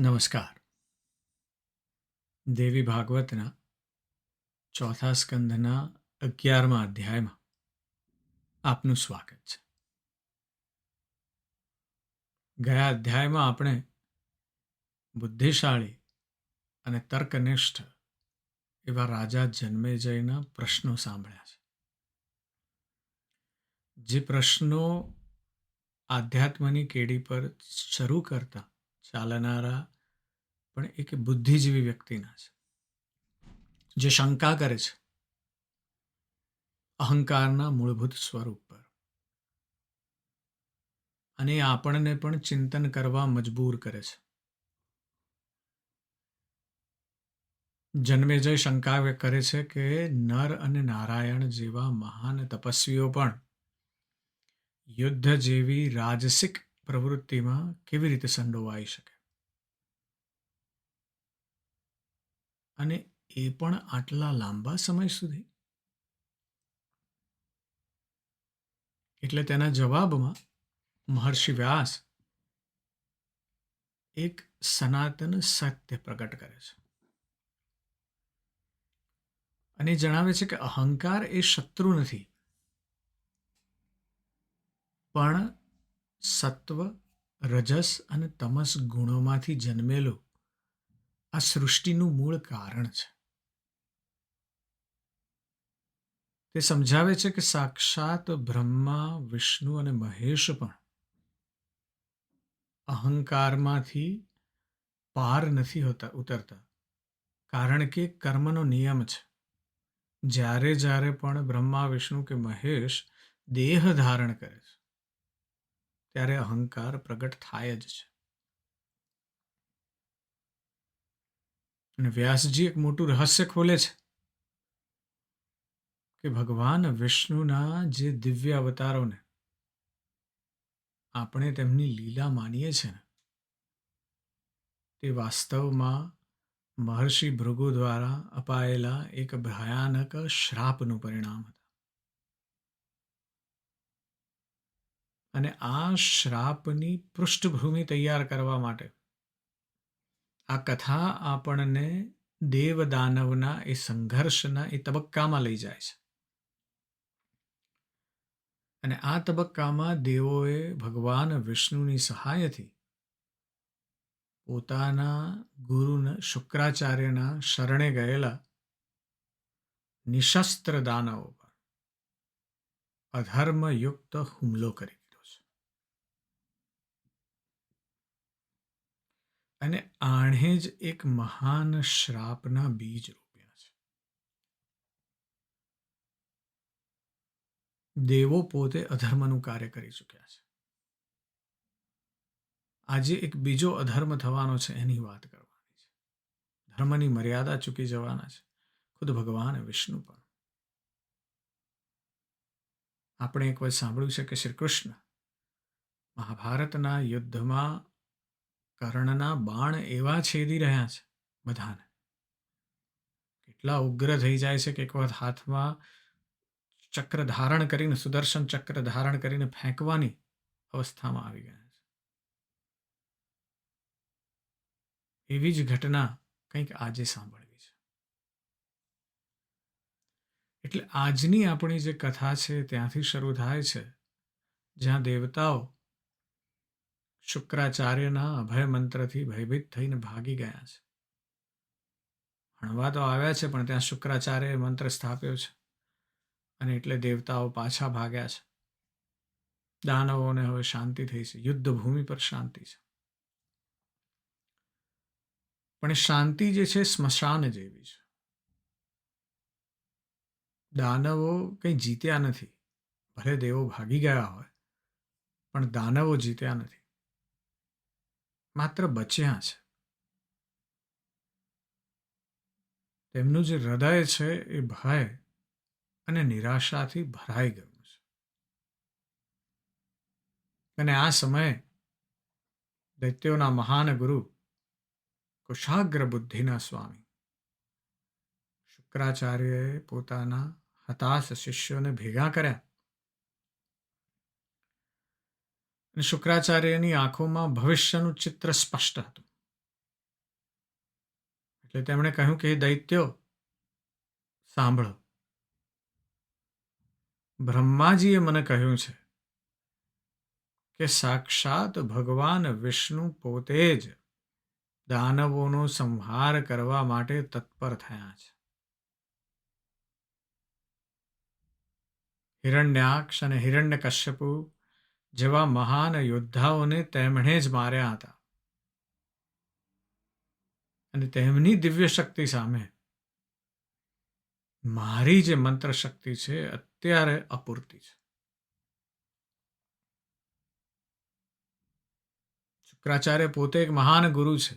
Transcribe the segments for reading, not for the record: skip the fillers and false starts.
નમસ્કાર. દેવી ભાગવતના ચોથા સ્કંધના 11મા અધ્યાયમાં આપનું સ્વાગત છે. ગયા અધ્યાયમાં આપણે બુદ્ધિશાળી અને તર્કનિષ્ઠ એવા રાજા જન્મેજયના પ્રશ્નો સાંભળ્યા છે. જે પ્રશ્નો આધ્યાત્મની કેડી પર શરૂ કરતા ચાલનારા પણ એક બુદ્ધિજીવી વ્યક્તિના છે, જે શંકા કરે છે અહંકારના મૂળભૂત સ્વરૂપ પર, અને એ આપણને પણ ચિંતન કરવા મજબૂર કરે છે. જન્મેજય શંકા કરે છે કે નર અને નારાયણ જેવા મહાન તપસ્વીઓ પણ યુદ્ધ જેવી રાજસિક પ્રવૃત્તિમાં કેવી રીતે સંડોવાઈ શકે, અને એ પણ આટલા લાંબા સમય સુધી. એટલે તેના જવાબમાં મહર્ષિ વ્યાસ એક સનાતન સત્ય પ્રગટ કરે છે, અને જણાવે છે કે અહંકાર એ શત્રુ નથી, પણ સત્વ, રજસ અને તમસ ગુણોમાંથી જન્મેલું આ સૃષ્ટિનું મૂળ કારણ છે. તે સમજાવે છે કે સાક્ષાત બ્રહ્મા, વિષ્ણુ અને મહેશ પણ અહંકારમાંથી પાર નથી ઉતરતા, કારણ કે કર્મનો નિયમ છે. જ્યારે જ્યારે પણ બ્રહ્મા, વિષ્ણુ કે મહેશ દેહ ધારણ કરે છે, ત્યારે અહંકાર પ્રગટ થાય જ છે. અને વ્યાસજી એક મોટું રહસ્ય ખોલે છે કે ભગવાન વિષ્ણુના જે દિવ્ય અવતારોને આપણે તેમની લીલા માનીએ છીએ ને, તે વાસ્તવમાં મહર્ષિ ભૃગુ દ્વારા અપાયેલા એક ભયાનક શ્રાપનું પરિણામ હતા. અને આ શ્રાપની પૃષ્ઠભૂમિ તૈયાર કરવા માટે આ કથા આપણને દેવદાનવના એ સંઘર્ષના એ તબક્કામાં લઈ જાય છે. અને આ તબક્કામાં દેવોએ ભગવાન વિષ્ણુની સહાયથી પોતાના ગુરુ શુક્રાચાર્યના શરણે ગયેલા નિશસ્ત્ર દાનવો પર અધર્મયુક્ત હુમલો કરી દીધો છે. અને આણે જ એક મહાન શ્રાપના બીજ રોપ્યા છે. દેવો પોતે અધર્મનું કાર્ય કરી ચૂક્યા છે. આજે એક બીજો અધર્મ થવાનો છે, એની વાત કરવાની છે. ધર્મની મર્યાદા ચૂકી જવાના છે ખુદ ભગવાન વિષ્ણુ પણ. આપણે એક વાર સાંભળ્યું છે કે શ્રી કૃષ્ણ મહાભારતના યુદ્ધમાં કર્ણના બાણ એવા છેદી રહ્યા છે બધાને, કેટલા ઉગ્ર થઈ જાય છે કે એક વખત હાથમાં ચક્ર ધારણ કરીને, સુદર્શન ચક્ર ધારણ કરીને ફેંકવાની અવસ્થામાં આવી ગયા છે. એવી જ ઘટના કંઈક આજે સાંભળવી છે. એટલે આજની આપણી જે કથા છે ત્યાંથી શરૂ થાય છે, જ્યાં દેવતાઓ શુક્રાચાર્યના અભય મંત્રથી ભયભીત થઈને ભાગી ગયા છે. હણવા તો આવ્યા છે, પણ ત્યાં શુક્રાચાર્યએ મંત્ર સ્થાપ્યો છે, અને એટલે દેવતાઓ પાછા ભાગ્યા છે. દાનવોને હવે શાંતિ થઈ છે, યુદ્ધ ભૂમિ પર શાંતિ છે. પણ શાંતિ જે છે સ્મશાન જેવી છે. દાનવો કંઈ જીત્યા નથી. ભલે દેવો ભાગી ગયા હોય, પણ દાનવો જીત્યા નથી, માત્ર બચ્યા છે. તેમનું જે હૃદય છે એ ભય અને નિરાશાથી ભરાઈ ગયું છે. અને આ સમયે દૈત્યોના મહાન ગુરુ, કુશાગ્ર બુદ્ધિના સ્વામી શુક્રાચાર્યએ પોતાના હતાશ શિષ્યોને ભેગા કર્યા, અને શુક્રાચાર્યની આંખોમાં ભવિષ્યનું ચિત્ર સ્પષ્ટ હતું. એટલે તેમણે કહ્યું કે દૈત્યો સાંભળો, બ્રહ્માજીએ મને કહ્યું છે કે સાક્ષાત ભગવાન વિષ્ણુ પોતે જ દાનવોનો સંહાર કરવા માટે તત્પર થયા છે. હિરણ્યાક્ષ અને હિરણ્યકશ્યપુ જેવા મહાન યોદ્ધાઓને તેમણે જ માર્યા હતા. અને તેમની દિવ્ય શક્તિ સામે મારી જે મંત્ર શક્તિ છે અત્યારે અપૂરતી છે. શુક્રાચાર્ય પોતે એક મહાન ગુરુ છે,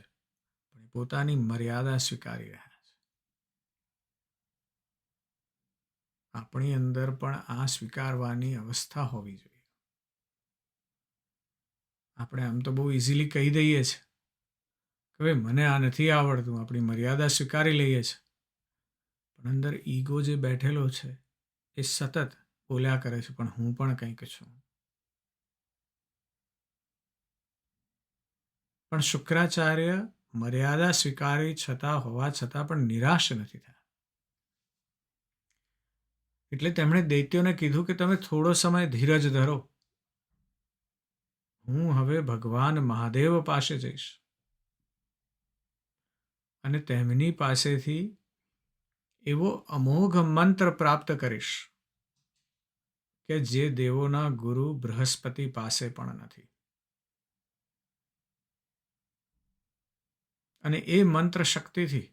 પણ પોતાની મર્યાદા સ્વીકારી રહ્યા છે. આપણી અંદર પણ આ સ્વીકારવાની અવસ્થા હોવી જોઈએ. આપણે આમ તો બહુ ઇઝીલી કહી દઈએ છીએ કે ભાઈ મને આ નથી આવડતું, આપણી મર્યાદા સ્વીકારી લઈએ છીએ, પણ અંદર ઈગો જે બેઠેલો છે એ સતત બોલ્યા કરે છે પણ હું પણ કંઈક છું. પણ શુક્રાચાર્ય મર્યાદા સ્વીકારી હોવા છતાં પણ નિરાશ નથી થયા. એટલે તેમણે દૈત્યોને કીધું કે તમે થોડો સમય ધીરજ ધરો, હું હવે ભગવાન મહાદેવ પાસે જઈશ અને તેમની પાસેથી એવો અમોઘ મંત્ર પ્રાપ્ત કરીશ કે જે દેવોના ગુરુ બૃહસ્પતિ પાસે પણ નથી. અને એ મંત્ર શક્તિથી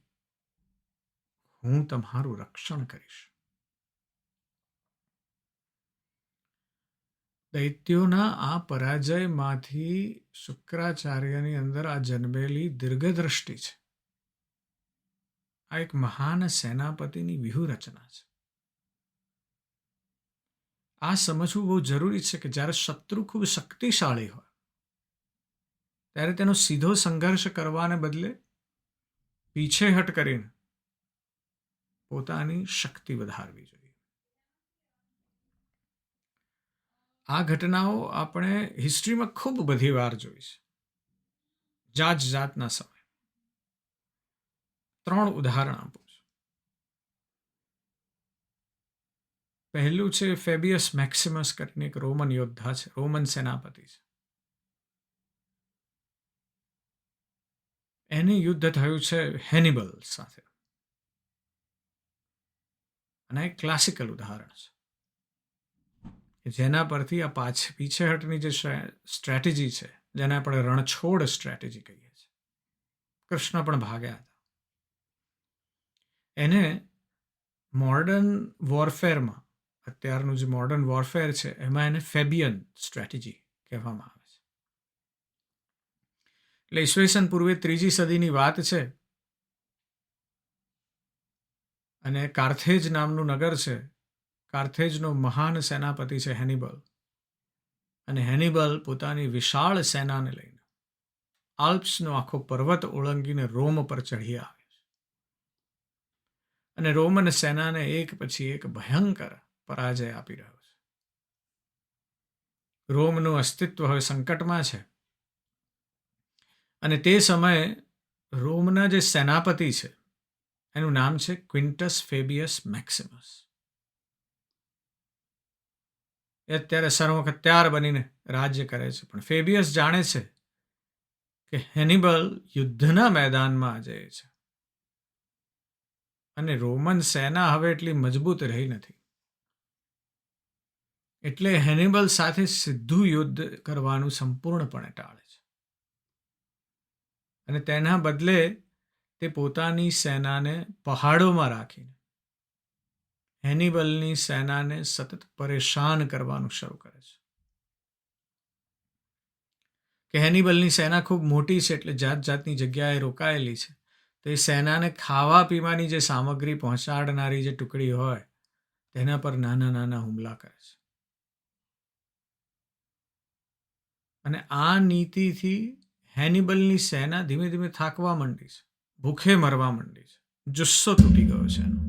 હું તમારું રક્ષણ કરીશ. દૈત્યોના આ પરાજયમાંથી શુક્રાચાર્યની અંદર આ જન્મેલી દીર્ઘદ્રષ્ટિ છે. આ એક મહાન સેનાપતિની વ્યૂહરચના છે. આ સમજવું બહુ જરૂરી છે કે જ્યારે શત્રુ ખૂબ શક્તિશાળી હોય ત્યારે તેનો સીધો સંઘર્ષ કરવાને બદલે પીછેહટ કરીને પોતાની શક્તિ વધારવી જોઈએ. આ ઘટનાઓ આપણે હિસ્ટ્રીમાં ખૂબ બધી વાર જોઈ છે, જાત જાતના સમય. 3 ઉદાહરણ આપું છું. પહેલું છે ફેબિયસ મેક્સિમસ કરીને એક રોમન યોદ્ધા છે, રોમન સેનાપતિ છે. એને યુદ્ધ થયું છે હેનિબલ સાથે. અને એક ક્લાસિકલ ઉદાહરણ છે જેના પરથી આ પીછેહટની જે સ્ટ્રેટેજી છે, જેને આપણે રણછોડ સ્ટ્રેટેજી કહીએ છીએ, કૃષ્ણ પણ ભાગ્યા હતા. એને મોડર્ન વોરફેરમાં, અત્યારનું જે મોડર્ન વોરફેર છે એમાં એને ફેબિયન સ્ટ્રેટેજી કહેવામાં આવે છે. એટલે ઈસવીસન પૂર્વે 3જી સદીની વાત છે અને કાર્થેજ નામનું નગર છે. કાર્થેજનો મહાન સેનાપતિ છે હેનિબલ. અને હેનિબલ પોતાની વિશાળ સેનાને લઈને આલ્પ્સનો આખો પર્વત ઓળંગીને રોમ પર ચઢી આવે છે. અને રોમન સેનાને એક પછી એક ભયંકર પરાજય આપી રહ્યો છે. રોમનું અસ્તિત્વ હવે સંકટમાં છે. અને તે સમયે રોમના જે સેનાપતિ છે એનું નામ છે ક્વિન્ટસ ફેબિયસ મેક્સિમસ. એ અત્યારે સર્વખત્યાર બનીને રાજ્ય કરે છે. પણ ફેબિયસ જાણે છે કે હેનિબલ યુદ્ધના મેદાનમાં જાય છે અને રોમન સેના હવે એટલી મજબૂત રહી નથી. એટલે હેનિબલ સાથે સીધું યુદ્ધ કરવાનું સંપૂર્ણપણે ટાળે છે. અને તેના બદલે તે પોતાની સેનાને પહાડોમાં રાખીને હેનિબલની સેનાને સતત પરેશાન કરવાનું શરૂ કરે છે. કે હેનિબલની સેના ખૂબ મોટી છે એટલે જાત જાતની જગ્યાએ રોકાયેલી છે. તો એ સેનાને ખાવા પીવાની જે સામગ્રી પહોંચાડનારી જે ટુકડી હોય તેના પર નાના નાના હુમલા કરે છે. અને આ નીતિથી હેનિબલની સેના ધીમે ધીમે થાકવા માંડી છે, ભૂખે મરવા માંડી છે, જુસ્સો તૂટી ગયો છે એનો.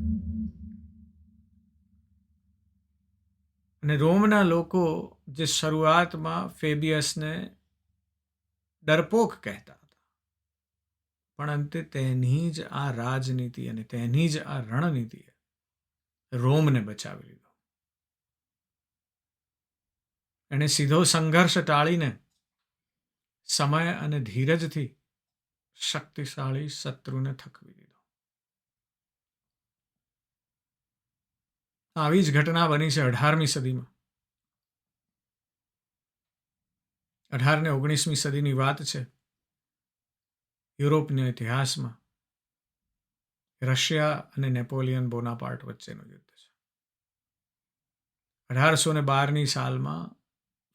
અને રોમના લોકો જે શરૂઆતમાં ફેબિયસને ડરપોક કહેતા હતા, પણ અંતે તેની જ આ રાજનીતિ અને તેની જ આ રણનીતિએ રોમને બચાવી લીધો. એણે સીધો સંઘર્ષ ટાળીને સમય અને ધીરજથી શક્તિશાળી શત્રુને થકવી દીધો. આવી જ ઘટના બની છે 18મી સદીમાં. 18 ને 19મી સદીની વાત છે. યુરોપના ઇતિહાસમાં રશિયા અને નેપોલિયન બોનાપાર્ટ વચ્ચેનું યુદ્ધ છે. 1812ની સાલમાં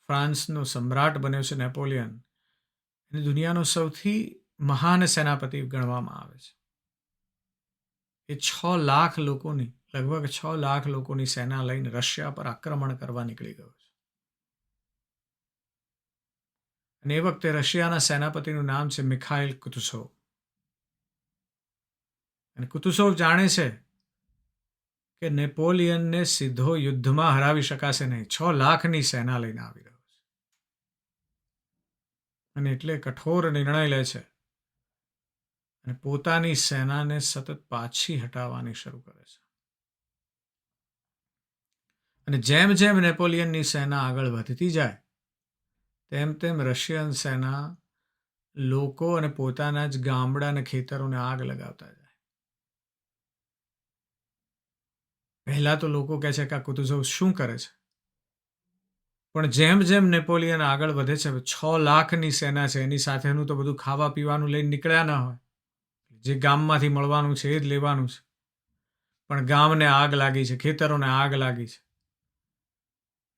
ફ્રાન્સનો સમ્રાટ બન્યો છે નેપોલિયન. એને દુનિયાનો સૌથી મહાન સેનાપતિ ગણવામાં આવે છે. એ 6 લાખ લોકોની લગભગ 6 લાખ લોકોની સેના લઈને રશિયા પર આક્રમણ કરવા નીકળી ગયો છે. અને એ વખતે રશિયાના સેનાપતિનું નામ છે મિખાઇલ કુતુસોવ. અને કુતુસોવ જાણે છે કે નેપોલિયનને સીધો યુદ્ધમાં હરાવી શકાશે નહીં. 6 લાખની સેના લઈને આવી રહ્યો છે. અને એટલે કઠોર નિર્ણય લે છે અને પોતાની સેનાને સતત પાછી હટાવવાની શરૂ કરે છે. અને જેમ જેમ નેપોલિયનની સેના આગળ વધતી જાય તેમ તેમ રશિયન સેના લોકો અને પોતાના જ ગામડા અને ખેતરોને આગ લગાવતા જાય. પહેલા તો લોકો કહે છે કે આ કુતુઝોવ શું કરે છે, પણ જેમ જેમ નેપોલિયન આગળ વધે છે, 6 લાખની સેના છે, એની સાથેનું તો બધું ખાવા પીવાનું લઈને નીકળ્યા ના હોય, જે ગામમાંથી મળવાનું છે એ જ લેવાનું છે. પણ ગામને આગ લાગી છે, ખેતરોને આગ લાગી છે.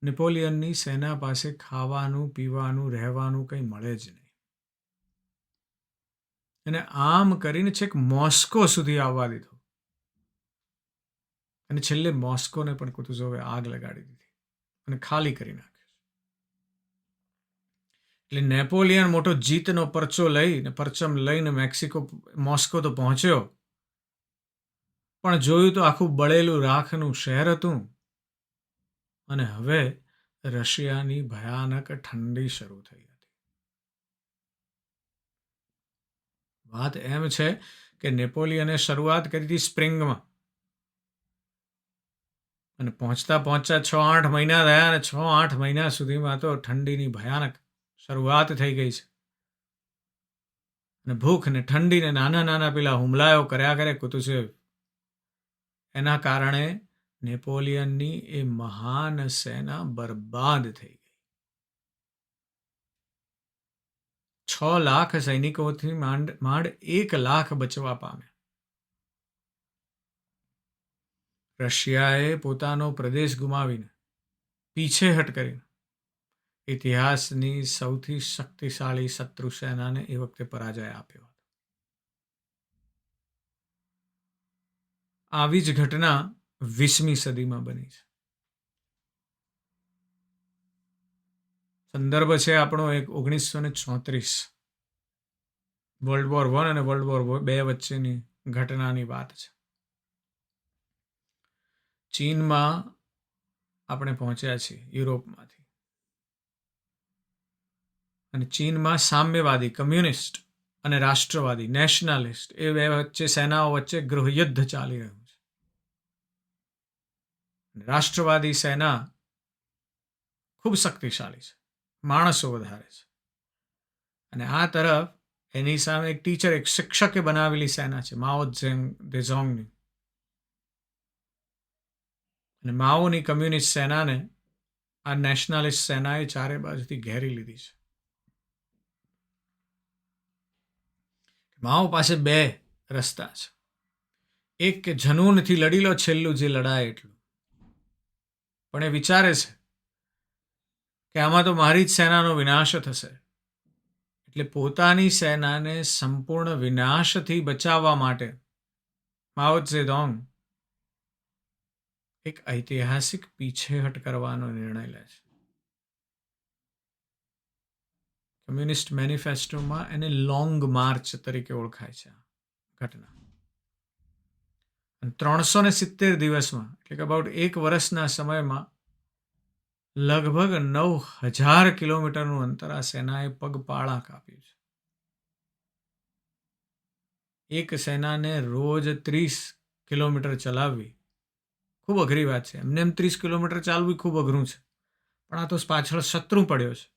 નેપોલિયનની સેના પાસે ખાવાનું પીવાનું રહેવાનું કંઈ મળે જ નહીં. અને આમ કરીને છેક મોસ્કો સુધી આવવા દીધો. અને છેલ્લે મોસ્કોને પણ કુતુઝોવે આગ લગાડી દીધી અને ખાલી કરી નાખ્યો. એટલે નેપોલિયન મોટો જીતનો પરચમ લઈને મોસ્કો તો પહોંચ્યો, પણ જોયું તો આખું બળેલું રાખનું શહેર હતું. અને હવે રશિયાની ભયાનક ઠંડી શરૂ થઈ હતી. વાત એમ છે કે નેપોલિયને શરૂઆત કરી હતી સ્પ્રિંગમાં, અને પહોંચતા 6-8 મહિના થયા, અને 6-8 મહિના સુધીમાં તો ઠંડીની ભયાનક શરૂઆત થઈ ગઈ છે. અને ભૂખ ને ઠંડીને નાના નાના પેલા હુમલાઓ કર્યા કરે કુતુઝોવ. એના કારણે નેપોલિયનની એ મહાન સેના બરબાદ થઈ ગઈ. 6 લાખ સૈનિકોથી માંડ 1 લાખ બચવા પામ્યા. રશિયાએ પોતાનો પ્રદેશ ગુમાવીને, પીછેહટ કરીને ઇતિહાસની સૌથી શક્તિશાળી શત્રુ સેનાને એ વખતે પરાજય આપ્યો હતો. આવી જ ઘટના 20મી સદીમાં બની છે. સંદર્ભ છે આપણો 1934, વર્લ્ડ વોર I અને વર્લ્ડ વોર II વચ્ચેની ઘટનાની વાત છે. ચીનમાં આપણે પહોંચ્યા છીએ યુરોપમાંથી. અને ચીનમાં સામ્યવાદી કમ્યુનિસ્ટ અને રાષ્ટ્રવાદી નેશનાલિસ્ટ એ બે સેનાઓ વચ્ચે ગૃહયુદ્ધ ચાલી રહ્યું છે. રાષ્ટ્રવાદી સેના ખૂબ શક્તિશાળી છે, માણસો વધારે છે. અને આ તરફ એની સામે એક શિક્ષકે બનાવેલી સેના છે, માઓ ઝેડોંગની. અને માઓની કમ્યુનિસ્ટ સેનાને આ નેશનાલિસ્ટ સેનાએ ચારે બાજુથી ઘેરી લીધી છે. માઓ પાસે 2 રસ્તા છે. એક કે જનૂનથી લડી લો છેલ્લું જે લડાય એટલું, પણ એ વિચારે છે કે આમાં તો મારી જ સેનાનો વિનાશ થશે. એટલે પોતાની સેનાને સંપૂર્ણ વિનાશથી બચાવવા માટે માઓ ઝેડોંગ એક ઐતિહાસિક પીછેહટ કરવાનો નિર્ણય લે છે. કમ્યુનિસ્ટ મેનિફેસ્ટોમાં એને લોંગ માર્ચ તરીકે ઓળખાય છે આ ઘટના. અને 370 દિવસમાં, એટલે કે અબાઉટ 1 વર્ષના સમયમાં લગભગ 9000 કિલોમીટરનું અંતર આ સેનાએ પગપાળા કાપ્યું છે. એક સેનાને રોજ 30 કિલોમીટર ચલાવવી ખૂબ અઘરી વાત છે. એમને એમ 30 કિલોમીટર ચાલવું ખૂબ અઘરું છે, પણ આ તો પાછળ શત્રુ પડ્યો છે.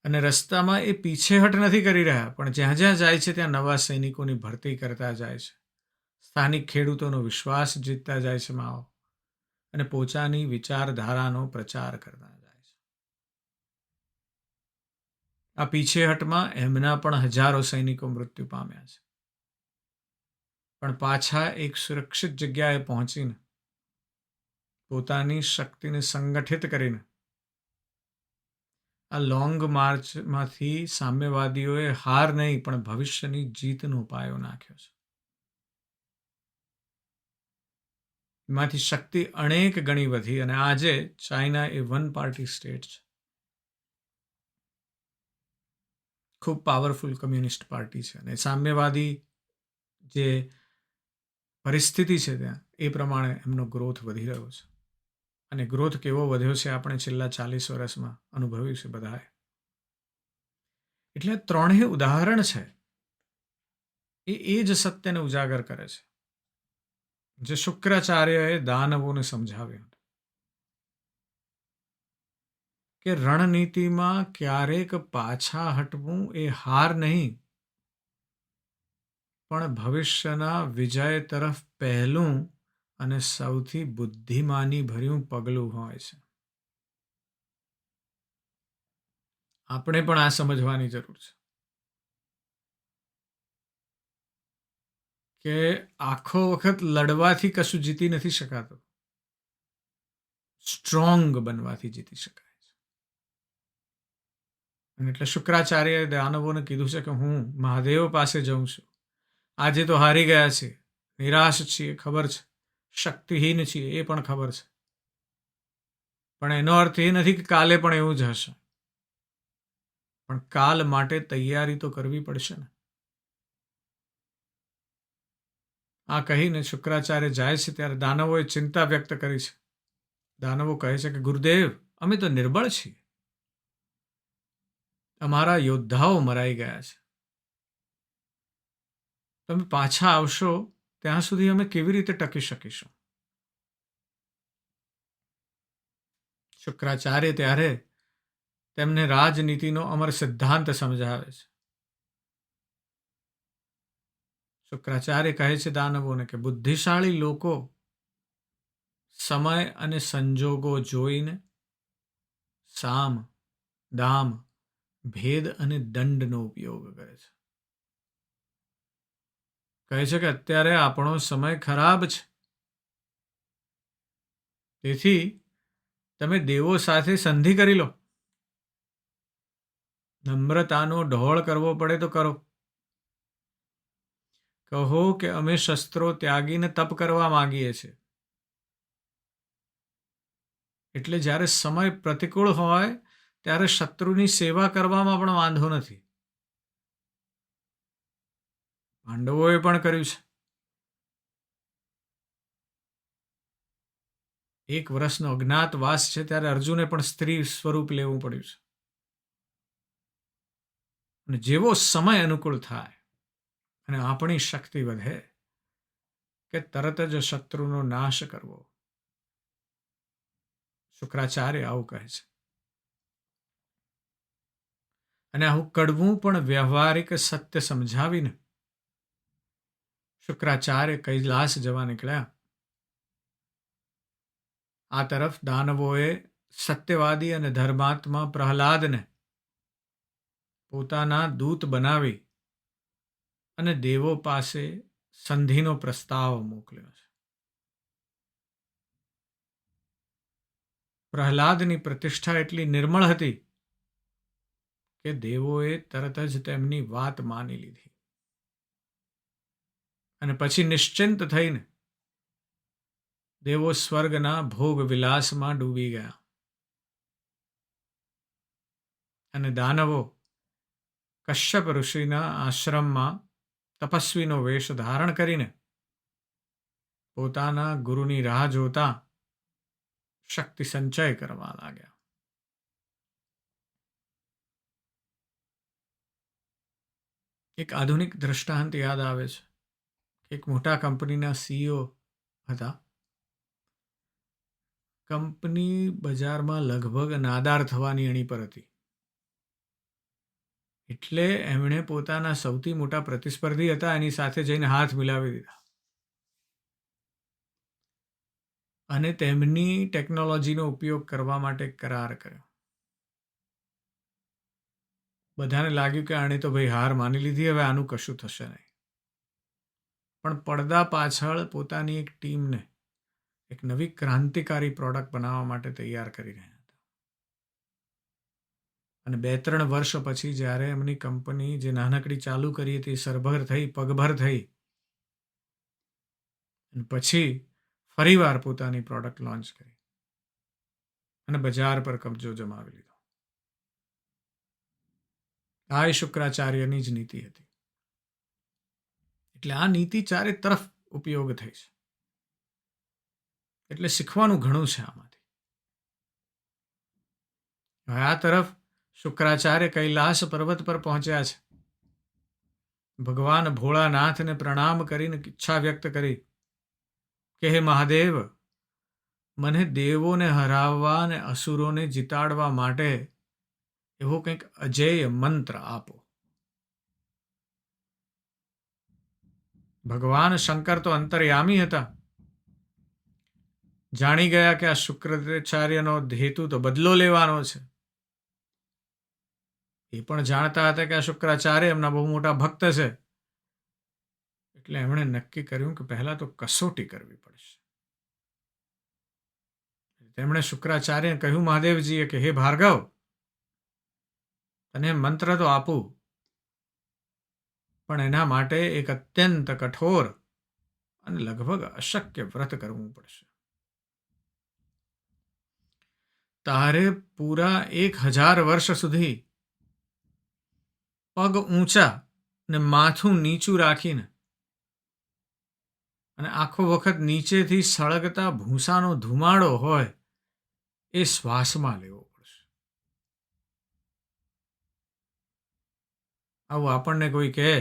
અને રસ્તામાં એ પીછેહટ નથી કરી રહ્યા, પણ જ્યાં જ્યાં જાય છે ત્યાં નવા સૈનિકોની ભરતી કરતા જાય છે. સ્થાનિક ખેડૂતોનો વિશ્વાસ જીતતા જાય છે માઓ, અને પોતાની વિચારધારાનો પ્રચાર કરતા જાય છે. આ પીછેહટમાં એમના પણ હજારો સૈનિકો મૃત્યુ પામ્યા છે, પણ પાછા એક સુરક્ષિત જગ્યાએ પહોંચીને પોતાની શક્તિને સંગઠિત કરીને આ લોંગ માર્ચમાંથી સામ્યવાદીઓએ હાર નહીં પણ ભવિષ્યની જીતનો પાયો નાખ્યો છે. એમાંથી શક્તિ અનેક ગણી વધી અને આજે ચાઇના એ વન પાર્ટી સ્ટેટ છે. ખૂબ પાવરફુલ કમ્યુનિસ્ટ પાર્ટી છે, અને સામ્યવાદી જે પરિસ્થિતિ છે ત્યાં એ પ્રમાણે એમનો ગ્રોથ વધી રહ્યો છે. અને ગ્રોથ કેવો વધ્યો છે આપણે છેલ્લા 40 વર્ષમાં અનુભવ્યું છે બધાએ. એટલે ત્રણેય ઉદાહરણ છે એ જ સત્યને ઉજાગર કરે છે જે શુક્રાચાર્યએ દાનવોને સમજાવ્યું કે રણનીતિમાં ક્યારેક પાછા હટવું એ હાર નહીં, પણ ભવિષ્યના વિજય તરફ પહેલું અને સૌથી બુદ્ધિમાની ભર્યું પગલું હોય છે. આપણે પણ આ સમજવાની જરૂર છે કે આખો વખત લડવાથી કશું જીતી નથી શકાતું, સ્ટ્રોંગ બનવાથી જીતી શકાય છે. અને એટલે શુક્રાચાર્યએ દાનવોને કીધું છે કે હું મહાદેવ પાસે જઉં છું. આજે તો હારી ગયા છીએ, નિરાશ છીએ, ખબર છે, શક્તિહીન છીએ એ પણ ખબર છે, પણ એનો અર્થ એ નથી કે કાલે પણ એવું જ હશે. પણ કાલ માટે તૈયારી તો કરવી પડશે ને. આ કહીને શુક્રાચાર્ય જાય છે ત્યારે દાનવોએ ચિંતા વ્યક્ત કરી છે. દાનવો કહે છે કે ગુરુદેવ, અમે તો નિર્બળ છીએ, અમારા યોદ્ધાઓ મરાઈ ગયા છે, તમે પાછા આવશો ત્યાં સુધી અમે કેવી રીતે ટકી શકીશું? શુક્રાચાર્ય ત્યારે તેમને રાજનીતિનો અમર સિદ્ધાંત સમજાવે છે. શુક્રાચાર્ય કહે છે દાનવોને કે બુદ્ધિશાળી લોકો સમય અને સંજોગો જોઈને સામ, દામ, ભેદ અને દંડનો ઉપયોગ કરે છે. કહે છે કે અત્યારે આપણો સમય ખરાબ છે, તેથી તમે દેવો સાથે સંધિ કરી લો. નમ્રતાનો ઢોળ કરવો પડે તો કરો. કહો કે અમે શસ્ત્રો ત્યાગીને તપ કરવા માંગીએ છીએ. એટલે જ્યારે સમય પ્રતિકૂળ હોય ત્યારે શત્રુની સેવા કરવામાં પણ વાંધો નથી. પાંડવોએ પણ કર્યું છે. 1 વર્ષનો અજ્ઞાતવાસ છે ત્યારે અર્જુને પણ સ્ત્રી સ્વરૂપ લેવું પડ્યું છે. અને જેવો સમય અનુકૂળ થાય અને આપણી શક્તિ વધે કે તરત જ શત્રુનો નાશ કરવો. શુક્રાચાર્ય આવું કહે છે. અને આવું કડવું પણ વ્યવહારિક સત્ય સમજાવીને શુક્રાચાર્ય કૈલાસ જવા નીકળ્યા. આ તરફ દાનવોએ સત્યવાદી અને ધર્માત્મા પ્રહલાદને પોતાના દૂત બનાવી અને દેવો પાસે સંધિનો પ્રસ્તાવ મોકલ્યો છે. પ્રહલાદની પ્રતિષ્ઠા એટલી નિર્મળ હતી કે દેવોએ તરત જ તેમની વાત માની લીધી અને પછી નિશ્ચિંત થઈને દેવો સ્વર્ગના ભોગ વિલાસમાં ડૂબી ગયા. અને દાનવો કશ્યપ ઋષિના આશ્રમમાં તપસ્વીનો વેશ ધારણ કરીને પોતાના ગુરુની રાહ જોતા શક્તિ સંચય કરવા લાગ્યા. એક આધુનિક દ્રષ્ટાંત યાદ આવે છે. એક મોટા કંપનીના CEO હતા. કંપની બજારમાં લગભગ નાદાર થવાની એણી પર હતી. એટલે એમણે પોતાના સૌથી મોટા પ્રતિસ્પર્ધી હતા એની સાથે જઈને હાથ મિલાવી દીધા અને તેમની ટેકનોલોજીનો ઉપયોગ કરવા માટે કરાર કર્યો. બધાને લાગ્યું કે આણે તો ભાઈ હાર માની લીધી, હવે આનું કશું થશે નહીં. પણ પડદા પાછળ પોતાની એક ટીમને એક નવી ક્રાંતિકારી પ્રોડક્ટ બનાવવા માટે તૈયાર કરી રહ્યા હતા. અને 2-3 વર્ષ પછી જ્યારે એમની કંપની જે નાનકડી ચાલુ કરી હતી સરભર થઈ, પગભર થઈ, અને પછી ફરીવાર પોતાની પ્રોડક્ટ લોન્ચ કરી અને બજાર પર કબજો જમાવી લીધો. આ એ શુક્રાચાર્યની જ નીતિ હતી. એટલે આ નીતિ ચારે તરફ ઉપયોગ થઈ છે. એટલે શીખવાનું ઘણું છે આમાંથી. હવે આ તરફ શુક્રાચાર્ય કૈલાસ પર્વત પર પહોંચ્યા છે. ભગવાન ભોળાનાથને પ્રણામ કરીને ઈચ્છા વ્યક્ત કરી કે હે મહાદેવ, મને દેવોને હરાવવા અને અસુરોને જીતાડવા માટે એવો કંઈક અજેય મંત્ર આપો. ભગવાન શંકર તો અંતર્યામી હતા. જાણી ગયા કે આ શુક્રાચાર્યનો હેતુ તો બદલો લેવાનો છે. એ પણ જાણતા હતા કે આ શુક્રાચાર્ય એમના બહુ મોટા ભક્ત છે. એટલે એમણે નક્કી કર્યું કે પહેલા તો કસોટી કરવી પડશે. તેમણે શુક્રાચાર્યને કહ્યું મહાદેવજીએ કે હે ભાર્ગવ, તને મંત્ર તો આપું, પણ એના માટે એક અત્યંત કઠોર અને લગભગ અશક્ય વ્રત કરવું પડશે. તારે પૂરા 1000 વર્ષ સુધી પગ ઊંચા ને માથું નીચું રાખીને અને આખો વખત નીચેથી સળગતા ભૂસાનો ધુમાડો હોય એ શ્વાસમાં લેવો પડશે. આવું આપણને કોઈ કહે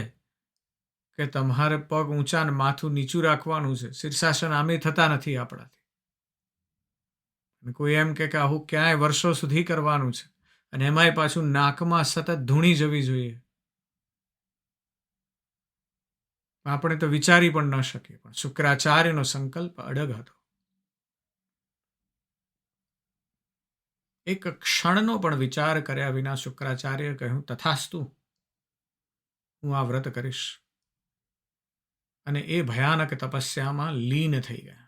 કે તમારે પગ ઊંચા ને માથું નીચું રાખવાનું છે, શીર્ષાસન આમે થતા નથી આપણાથી. અને કોઈ એમ કે આવું ક્યાંય વર્ષો સુધી કરવાનું છે અને એમાંય પાછું નાકમાં સતત ધૂણી જવી જોઈએ, આપણે તો વિચારી પણ ન શકીએ. પણ શુક્રાચાર્યનો સંકલ્પ અડગ હતો. એક ક્ષણનો પણ વિચાર કર્યા વિના શુક્રાચાર્યએ કહ્યું તથાસ્તુ, હું આ વ્રત કરીશ. અને એ ભયાનક તપસ્યામાં લીન થઈ ગયા.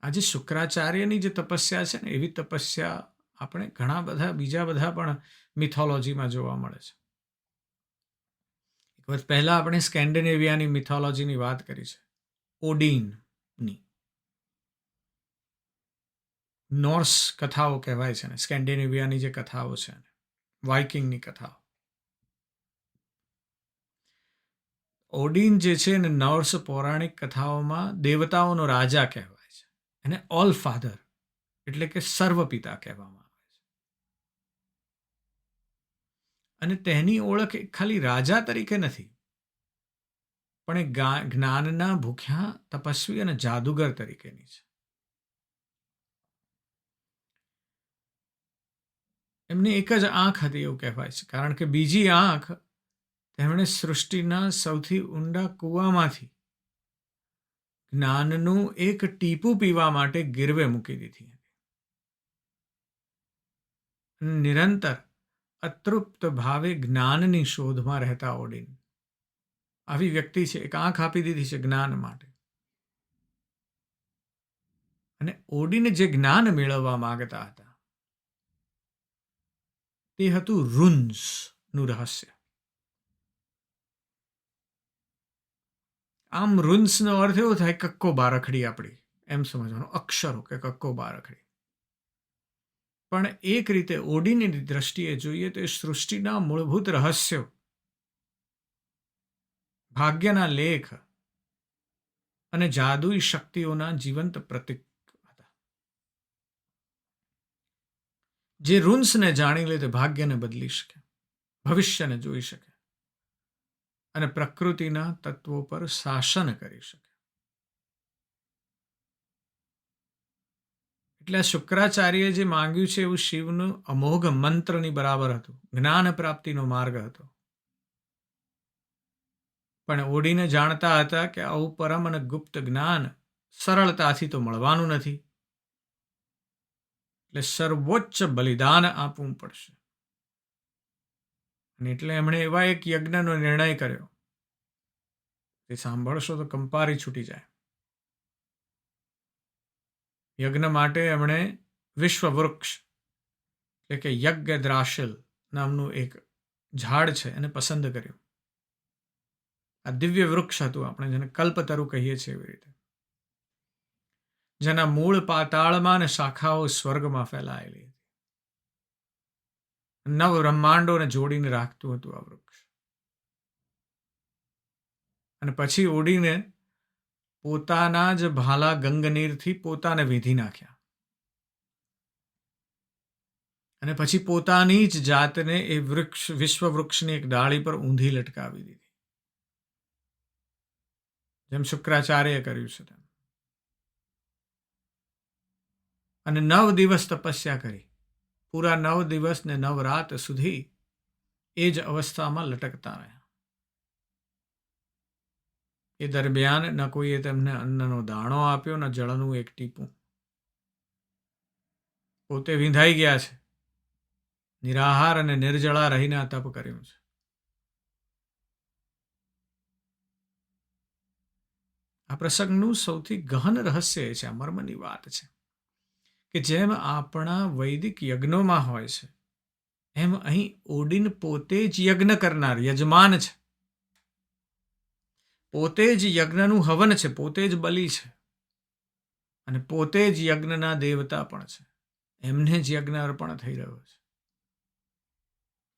આજે શુક્રાચાર્યની જે તપસ્યા છે ને, એવી તપસ્યા આપણે ઘણા બધા બીજા બધા પણ મિથોલોજીમાં જોવા મળે છે. એક વર્ષ પહેલા આપણે સ્કેન્ડિનેવિયાની મિથોલોજીની વાત કરી છે, ઓડિનની. નોર્સ કથાઓ કહેવાય છે ને, સ્કેન્ડિનેવિયાની જે કથાઓ છે, વાઇકિંગની કથાઓ. ઓડિન જે છે ને, નોર્સ પૌરાણિક કથાઓમાં દેવતાઓનો રાજા કહેવાય છે. એને ઓલ ફાધર એટલે કે સર્વપિતા કહેવામાં આવે છે. અને તેની ઓળખ ખાલી રાજા તરીકે નથી, પણ એ જ્ઞાનના ભૂખ્યા તપસ્વી અને જાદુગર તરીકેની છે. એમની એક જ આંખ હતી એવું કહેવાય છે, કારણ કે બીજી આંખ તેમણે સૃષ્ટિના સૌથી ઊંડા કૂવામાંથી જ્ઞાનનું એક ટીપું પીવા માટે ગીરવે મૂકી દીધી હતી. નિરંતર અતૃપ્ત ભાવે જ્ઞાનની શોધમાં રહેતા ઓડિન આવી વ્યક્તિ છે. એક આંખ આપી દીધી છે જ્ઞાન માટે. અને ઓડિન જે જ્ઞાન મેળવવા માંગતા હતા તે હતું રુન્સનું રહસ્ય. આમ રુન્સનો અર્થ એવો થાય કક્કો બારખડી, આપણી એમ સમજવાનો, અક્ષરો કે કક્કો બારખડી. પણ એક રીતે ઓડિનની દ્રષ્ટિએ જોઈએ તો એ સૃષ્ટિના મૂળભૂત રહસ્યો, ભાગ્યના લેખ અને જાદુઈ શક્તિઓના જીવંત પ્રતીક હતા. જે રુન્સને જાણી લે તે ભાગ્યને બદલી શકે. ભવિષ્યને જોઈ શકે અને પ્રકૃતિના તત્વો પર શાસન કરી શકે. એટલે શુક્રાચાર્ય જે માંગ્યું છે એવું શિવનું અમોઘ મંત્રની બરાબર હતું. જ્ઞાન પ્રાપ્તિનો માર્ગ હતો. પણ ઓડીને જાણતા હતા કે આવું પરમ અને ગુપ્ત જ્ઞાન સરળતાથી તો મળવાનું નથી. એટલે સર્વોચ્ચ બલિદાન આપવું પડશે. અને એટલે એમણે એવા એક યજ્ઞનો નિર્ણય કર્યો. તે સાંભળશો તો કંપારી છૂટી જાય. યજ્ઞ માટે એમણે વિશ્વવૃક્ષ એટલે કે યજ્ઞદ્રાશિલ નામનું એક ઝાડ છે એને પસંદ કર્યું. આ દિવ્ય વૃક્ષ હતું, આપણે જેને કલ્પતરુ કહીએ છીએ એવી રીતે, જેના મૂળ પાતાળમાં અને શાખાઓ સ્વર્ગમાં ફેલાયેલી હતી. નવ બ્રહ્માંડોને જોડીને રાખતું હતું આ વૃક્ષ. અને પછી ઓડીને પોતાના જ ભાલા ગંગનીરથી પોતાને વીંધી નાખ્યા. અને પછી પોતાની જ જાતને એ વૃક્ષ વિશ્વવૃક્ષની એક ડાળી પર ઊંધી લટકાવી દીધી, જેમ શુક્રાચાર્યએ કર્યું છે તેમ. અને 9 દિવસ તપસ્યા કરી. પૂરા 9 દિવસ ને 9 રાત સુધી એ જ અવસ્થામાં લટકતા રહ્યા. એ દરમિયાન ન કોઈએ તેમને અન્નનો દાણો આપ્યો, ન જળનું એક ટીપું. પોતે વિંધાઈ ગયા છે. નિરાહાર અને નિર્જળા રહીને આ તપ કર્યું છે. આ પ્રસંગનું સૌથી ગહન રહસ્ય એ છે, આ મર્મની વાત છે, કે જેમ આપણા વૈદિક યજ્ઞોમાં હોય છે એમ અહીં ઓડિન પોતે જ યજ્ઞ કરનાર યજમાન છે. પોતે જ યજ્ઞનું હવન છે, પોતે જ બલિ છે અને પોતે જ યજ્ઞના દેવતા પણ છે. એમને જ યજ્ઞ અર્પણ થઈ રહ્યો છે.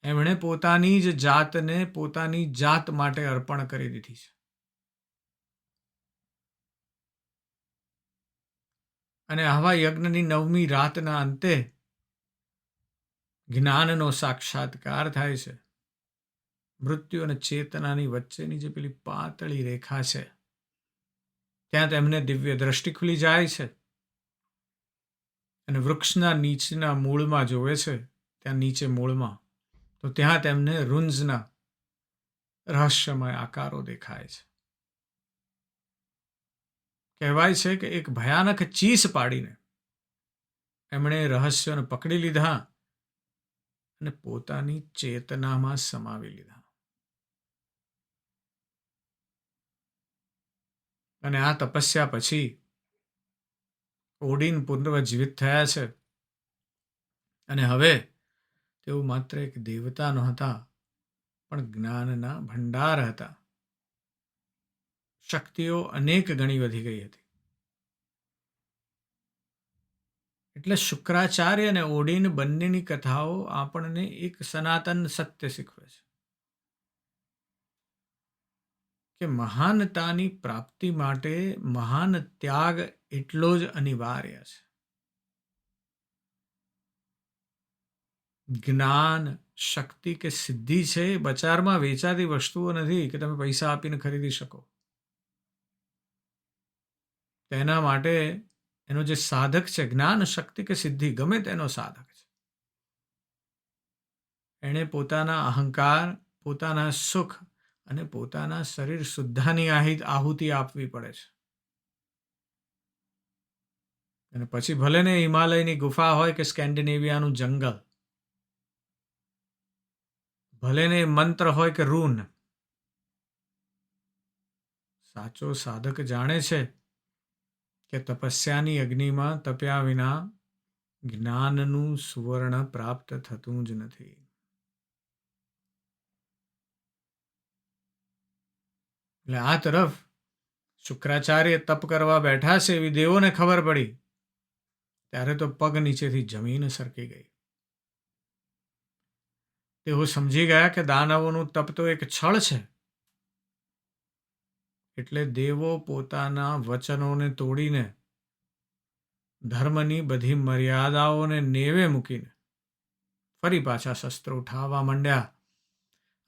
એમણે પોતાની જ જાતને પોતાની જાત માટે અર્પણ કરી દીધી છે. અને આવા યજ્ઞની 9મી રાતના અંતે જ્ઞાનનો સાક્ષાત્કાર થાય છે. મૃત્યુ અને ચેતનાની વચ્ચેની જે પેલી પાતળી રેખા છે ત્યાં તેમને દિવ્ય દ્રષ્ટિ ખુલી જાય છે. અને વૃક્ષના નીચેના મૂળમાં જોવે છે, ત્યાં નીચે મૂળમાં, તો ત્યાં તેમને રુંજના રહસ્યમય આકારો દેખાય છે. કહેવાય છે કે એક ભયાનક ચીસ પાડીને એમણે રહસ્યોને પકડી લીધા અને પોતાની ચેતનામાં સમાવી લીધા. અને આ તપસ્યા પછી ઓડિન પુનર્જીવિત થયા છે. અને હવે તેઓ માત્ર એક દેવતા નહોતા, પણ જ્ઞાનના ભંડાર હતા. શક્તિઓ અનેક ગણી વધી ગઈ હતી. એટલે શુક્રાચાર્ય અને ઓડિન બંનેની કથાઓ આપણને એક સનાતન સત્ય શીખવે છે કે મહાનતાની પ્રાપ્તિ માટે મહાન ત્યાગ એટલો જ અનિવાર્ય છે. જ્ઞાન, શક્તિ કે સિદ્ધિ છે એ બજારમાં વેચાતી વસ્તુઓ નથી કે તમે પૈસા આપીને ખરીદી શકો. તેના માટે એનો જે સાધક છે, જ્ઞાન, શક્તિ કે સિદ્ધિ ગમે તેનો સાધક છે, એણે પોતાના અહંકાર, પોતાના સુખ અને પોતાના શરીર શુદ્ધાની આહુતિ આપવી પડે છે. અને પછી ભલે ને હિમાલયની ગુફા હોય કે સ્કેન્ડિનેવિયાનું જંગલ, ભલે ને મંત્ર હોય કે રૂન, સાચો સાધક જાણે છે કે તપસ્યાની અગ્નિમાં તપ્યા વિના જ્ઞાનનું સુવર્ણ પ્રાપ્ત થતું જ નથી. એટલે આ તરફ શુક્રાચાર્ય તપ કરવા બેઠા છે એવી દેવોને ખબર પડી ત્યારે તો પગ નીચેથી જમીન સરકી ગઈ. તેઓ સમજી ગયા કે દાનવોનું તપ તો એક છળ છે. એટલે દેવો પોતાના વચનોને તોડીને ધર્મની બધી મર્યાદાઓને નેવે મૂકીને ફરી પાછા શસ્ત્રો ઉઠાવવા માંડ્યા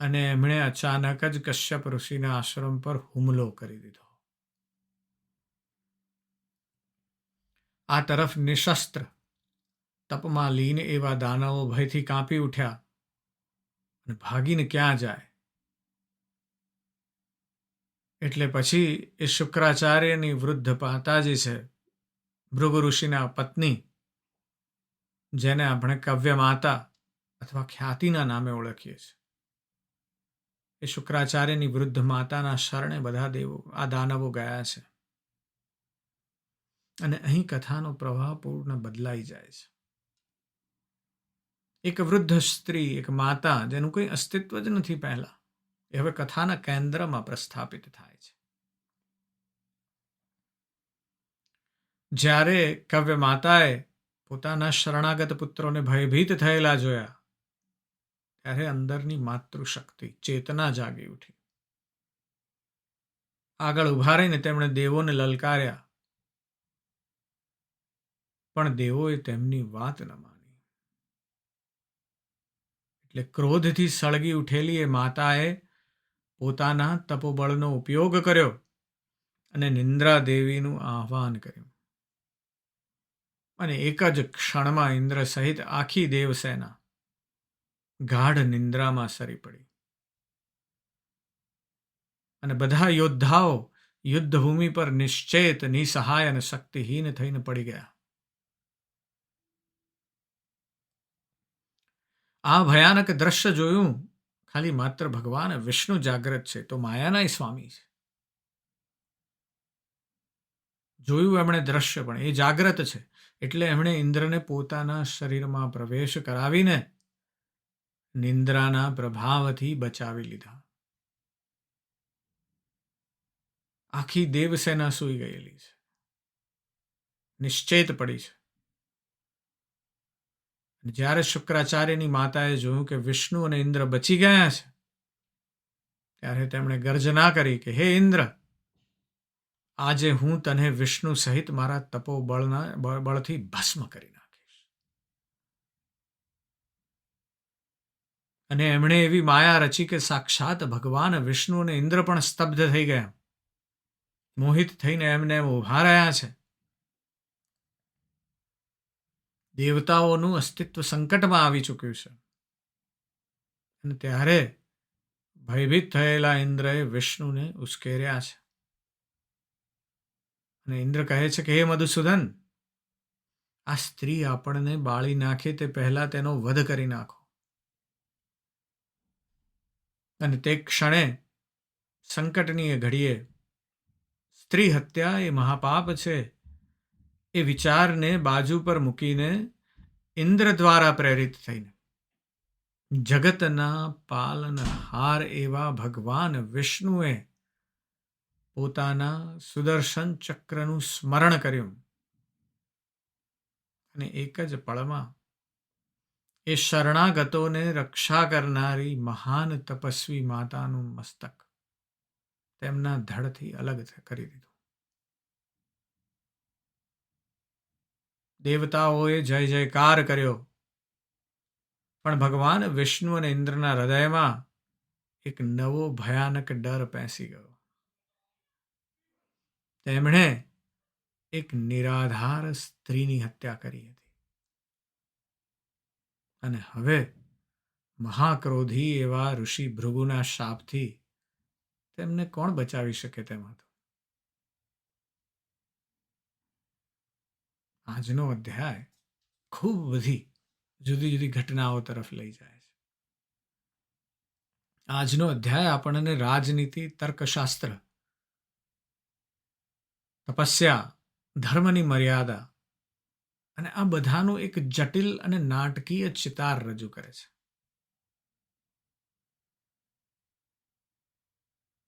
અને એમણે અચાનક જ કશ્યપ ઋષિના આશ્રમ પર હુમલો કરી દીધો. આ તરફ નિશસ્ત્ર તપમાં લીન એવા દાનવો ભયથી કાંપી ઉઠ્યા અને ભાગીને ક્યાં જાય. એટલે પછી એ શુક્રાચાર્યની વૃદ્ધ માતાજી છે, ભૃગુ ઋષિના પત્ની, જેને આપણે કવ્ય માતા અથવા ખ્યાતિના નામે ઓળખીએ છીએ, એ શુક્રાચાર્યની વૃદ્ધ માતાના શરણે બધા આ દાનવો ગયા છે. અને અહીં કથાનો પ્રવાહ પૂર્ણ બદલાઈ જાય છે. એક વૃદ્ધ સ્ત્રી, એક માતા, જેનું કોઈ અસ્તિત્વ જ નથી પહેલા, એ હવે કથાના કેન્દ્રમાં પ્રસ્થાપિત થાય છે. જ્યારે કવ્ય માતાએ પોતાના શરણાગત પુત્રોને ભયભીત થયેલા જોયા, ત્યારે અંદરની માતૃશક્તિ, ચેતના જાગી ઉઠી. આગળ ઉભા રહીને તેમણે દેવોને લલકાર્યા, પણ દેવોએ તેમની વાત ન માની. એટલે ક્રોધથી સળગી ઉઠેલી એ માતાએ પોતાના તપોબળનો ઉપયોગ કર્યો અને નિંદ્રા દેવીનું આહ્વાન કર્યું. અને એક જ ક્ષણમાં ઇન્દ્ર સહિત આખી દેવસેના ગાઢ નિંદ્રામાં સરી પડી. અને બધા યોદ્ધાઓ યુદ્ધભૂમિ પર નિશ્ચેત, નિસહાય અને શક્તિહીન થઈને પડી ગયા. આ ભયાનક દ્રશ્ય જોયું ખાલી માત્ર ભગવાન વિષ્ણુ જાગ્રત છે તો માયાના સ્વામી છે. જોયું એમણે દ્રશ્ય, પણ એ જાગ્રત છે, એટલે એમણે ઇન્દ્રને પોતાના શરીરમાં પ્રવેશ કરાવીને નિંદ્રાના પ્રભાવથી બચાવી લીધા. આખી દેવસેના સૂઈ ગયેલી છે, નિશ્ચેત પડી છે. જ્યારે શુક્રાચાર્યની માતાએ જોયું કે વિષ્ણુ અને ઇન્દ્ર બચી ગયા છે, ત્યારે તેમણે ગર્જના કરી કે હે ઇન્દ્ર, આજે હું તને વિષ્ણુ સહિત મારા બળથી ભસ્મ કરી નાખીશ. અને એમણે એવી માયા રચી કે સાક્ષાત ભગવાન વિષ્ણુ અને ઇન્દ્ર પણ સ્તબ્ધ થઈ ગયા, મોહિત થઈને એમને ઉભા રહ્યા છે. દેવતાઓનું અસ્તિત્વ સંકટમાં આવી ચૂક્યું છે. અને ત્યારે ભયભીત થયેલા ઇન્દ્રએ વિષ્ણુને ઉશ્કેર્યા છે. અને ઇન્દ્ર કહે છે કે હે મધુસૂદન, આ સ્ત્રી આપણને બાળી નાખે તે પહેલા તેનો વધ કરી નાખો. અને તે ક્ષણે સંકટની એ ઘડીએ સ્ત્રી હત્યા એ મહાપાપ છે એ વિચારને બાજુ પર મૂકીને ઇન્દ્ર દ્વારા પ્રેરિત થઈને જગતના પાલનહાર એવા ભગવાન વિષ્ણુએ પોતાના સુદર્શન ચક્રનું સ્મરણ કર્યું. અને એક જ પળમાં એ શરણાગતોને રક્ષા કરનારી મહાન તપસ્વી માતાનું મસ્તક તેમના ધડથી અલગ કરી દીધું. દેવતાઓએ જય જયકાર કર્યો, પણ ભગવાન વિષ્ણુ અને ઇન્દ્રના હૃદયમાં એક નવો ભયાનક ડર પેસી ગયો. તેમણે એક નિરાધાર સ્ત્રીની હત્યા કરી હતી. અને હવે મહાક્રોધી એવા ઋષિ ભૃગુના શાપથી તેમને કોણ બચાવી શકે તેમ હતું. આજનો અધ્યાય ખૂબ બધી જુદી જુદી ઘટનાઓ તરફ લઈ જાય છે. આજનો અધ્યાય આપણને રાજનીતિ, તર્કશાસ્ત્ર, તપસ્યા, ધર્મની મર્યાદા અને આ બધાનું એક જટિલ અને નાટકીય ચિતાર રજૂ કરે છે.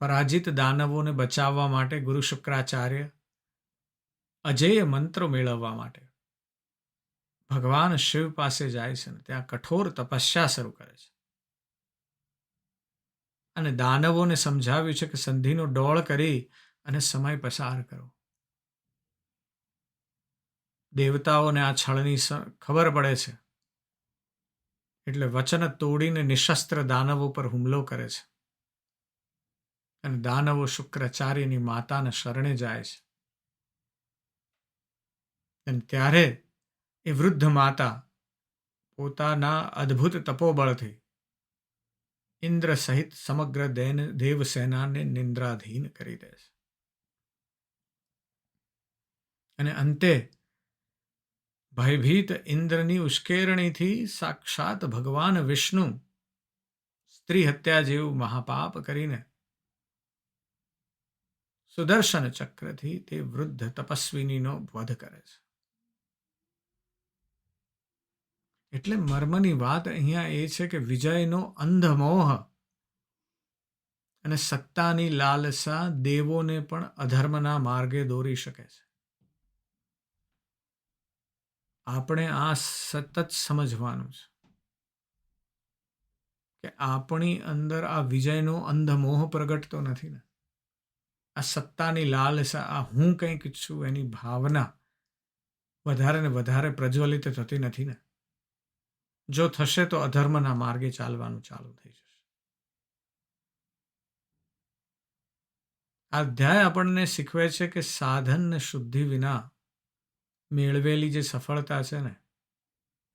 પરાજિત દાનવોને બચાવવા માટે ગુરુ શુક્રાચાર્ય અજેય મંત્રો મેળવવા માટે ભગવાન શિવ પાસે જાય છે અને ત્યાં કઠોર તપસ્યા શરૂ કરે છે. અને દાનવોને સમજાવ્યું છે કે સંધિનો ડોળ કરી અને સમય પસાર કરો. દેવતાઓને આ છળની ખબર પડે છે એટલે વચન તોડીને નિશસ્ત્ર દાનવો પર હુમલો કરે છે અને દાનવો શુક્રાચાર્યની માતાને શરણે જાય છે. અને ત્યારે એ વૃદ્ધ માતા પોતાના અદ્ભુત તપોબળથી ઇન્દ્ર સહિત સમગ્ર દેવસેનાને નિંદ્રાધીન કરી દે છે. અને અંતે ભયભીત ઇન્દ્રની ઉશ્કેરણીથી સાક્ષાત ભગવાન વિષ્ણુ સ્ત્રી હત્યા જેવું મહાપાપ કરીને સુદર્શન ચક્રથી તે વૃદ્ધ તપસ્વિનીનો વધ કરે છે. એટલે મર્મની વાત અહીંયા એ છે કે વિજયનો અંધમોહ અને સત્તાની લાલસા દેવોને પણ અધર્મના માર્ગે દોરી શકે છે. આપણે આ સતત સમજવાનું છે કે આપણી અંદર આ વિજયનો અંધમોહ પ્રગટતો નથી ને. આ સત્તાની લાલસા, આ હું કંઈક છું એની ભાવના વધારે ને વધારે પ્રજ્વલિત થતી નથી ને. જો થશે તો અધર્મના માર્ગે ચાલવાનું ચાલુ થઈ જશે. આ અધ્યાય આપણને શીખવે છે કે સાધન ને શુદ્ધિ વિના મેળવેલી જે સફળતા છે ને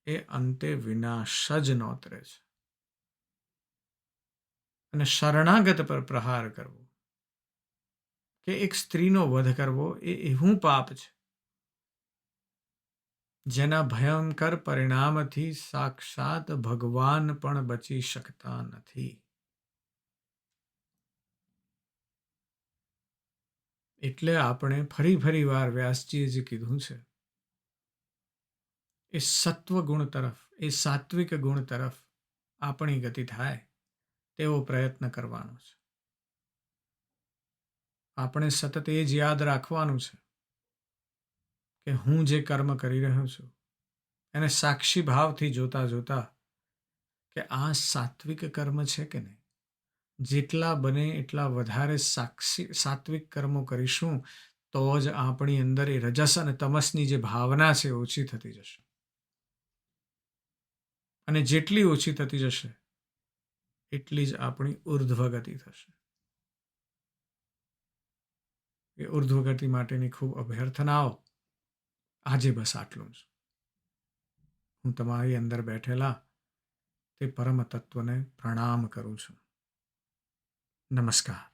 એ અંતે વિનાશ જ નોતરે છે. અને શરણાગત પર પ્રહાર કરવો કે એક સ્ત્રીનો વધ કરવો એ એવું પાપ છે જેના ભયંકર પરિણામથી સાક્ષાત ભગવાન પણ બચી શકતા નથી. એટલે આપણે ફરી વાર વ્યાસજીએ જે કીધું છે એ સત્વ ગુણ તરફ, એ સાત્વિક ગુણ તરફ આપણી ગતિ થાય તેવો પ્રયત્ન કરવાનો છે. આપણે સતત એ જ યાદ રાખવાનું છે કે હું જે કર્મ કરી રહ્યો છું એને સાક્ષી ભાવથી જોતા જોતા કે આ સાત્વિક કર્મ છે કે નહીં. જેટલા બને એટલા વધારે સાત્વિક કર્મો કરીશું તો જ આપણી અંદર એ રજસ અને તમસની જે ભાવના છે ઓછી થતી જશે. અને જેટલી ઓછી થતી જશે એટલી જ આપણી ઉર્ધ્વગતિ થશે. એ ઉર્ધ્વગતિ માટેની ખૂબ અભ્યર્થનાઓ. આજે બસ આટલું જ. હું તમારી અંદર બેઠેલા તે પરમ તત્વને પ્રણામ કરું છું. નમસ્કાર.